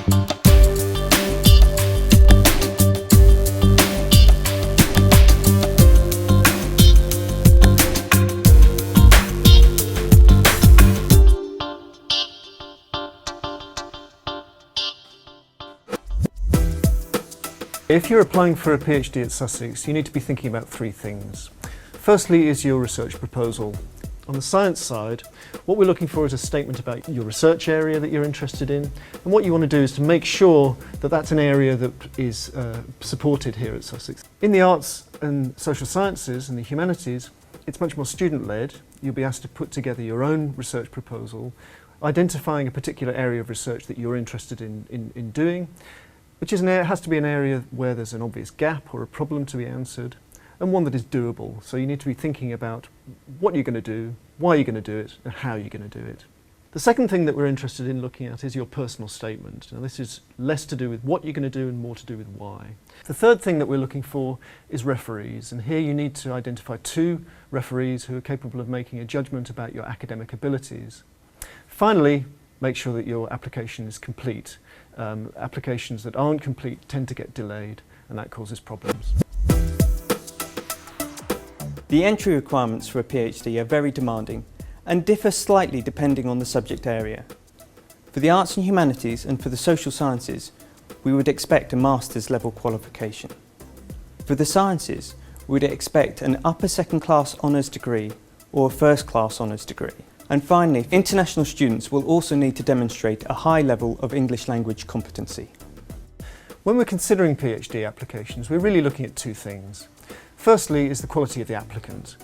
If you're applying for a PhD at Sussex, you need to be thinking about three things. Firstly is your research proposal. On the science side, what we're looking for is a statement about your research area that you're interested in, and what you want to do is to make sure that that's an area that is supported here at Sussex. In the arts and social sciences and the humanities, it's much more student-led. You'll be asked to put together your own research proposal, identifying a particular area of research that you're interested in doing, which is has to be an area where there's an obvious gap or a problem to be answered, and one that is doable. So you need to be thinking about what you're going to do, why you're going to do it, and how you're going to do it. The second thing that we're interested in looking at is your personal statement. Now this is less to do with what you're going to do and more to do with why. The third thing that we're looking for is referees, and here you need to identify 2 referees who are capable of making a judgment about your academic abilities. Finally, make sure that your application is complete. Applications that aren't complete tend to get delayed, and that causes problems. The entry requirements for a PhD are very demanding and differ slightly depending on the subject area. For the arts and humanities and for the social sciences, we would expect a master's level qualification. For the sciences, we would expect an upper second class honours degree or a first class honours degree. And finally, international students will also need to demonstrate a high level of English language competency. When we're considering PhD applications, we're really looking at 2 things. Firstly is the quality of the applicant.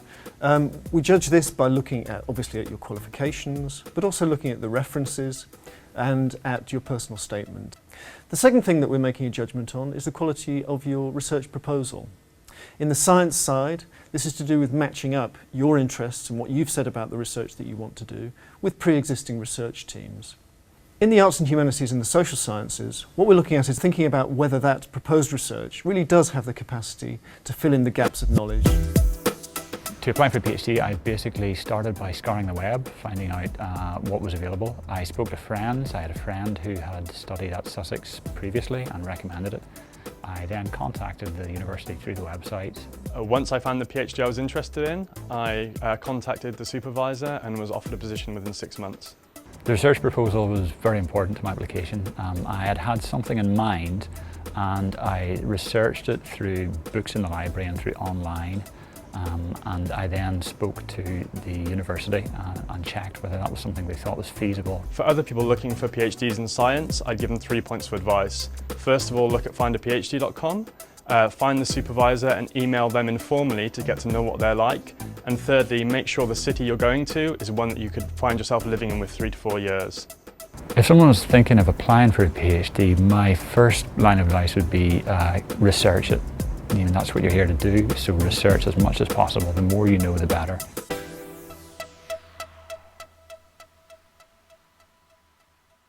We judge this by looking at, obviously, at your qualifications, but also looking at the references and at your personal statement. The second thing that we're making a judgment on is the quality of your research proposal. In the science side, this is to do with matching up your interests and what you've said about the research that you want to do with pre-existing research teams. In the arts and humanities and the social sciences, what we're looking at is thinking about whether that proposed research really does have the capacity to fill in the gaps of knowledge. To apply for a PhD, I basically started by scouring the web, finding out what was available. I spoke to friends. I had a friend who had studied at Sussex previously and recommended it. I then contacted the university through the website. Once I found the PhD I was interested in, I contacted the supervisor and was offered a position within 6 months. The research proposal was very important to my application. I had something in mind, and I researched it through books in the library and through online. And I then spoke to the university and checked whether that was something they thought was feasible. For other people looking for PhDs in science, I'd give them 3 points of advice. First of all, look at findaphd.com, find the supervisor and email them informally to get to know what they're like. And thirdly, make sure the city you're going to is one that you could find yourself living in with 3 to 4 years. If someone was thinking of applying for a PhD, my first line of advice would be research it. That's what you're here to do, so research as much as possible. The more you know, the better.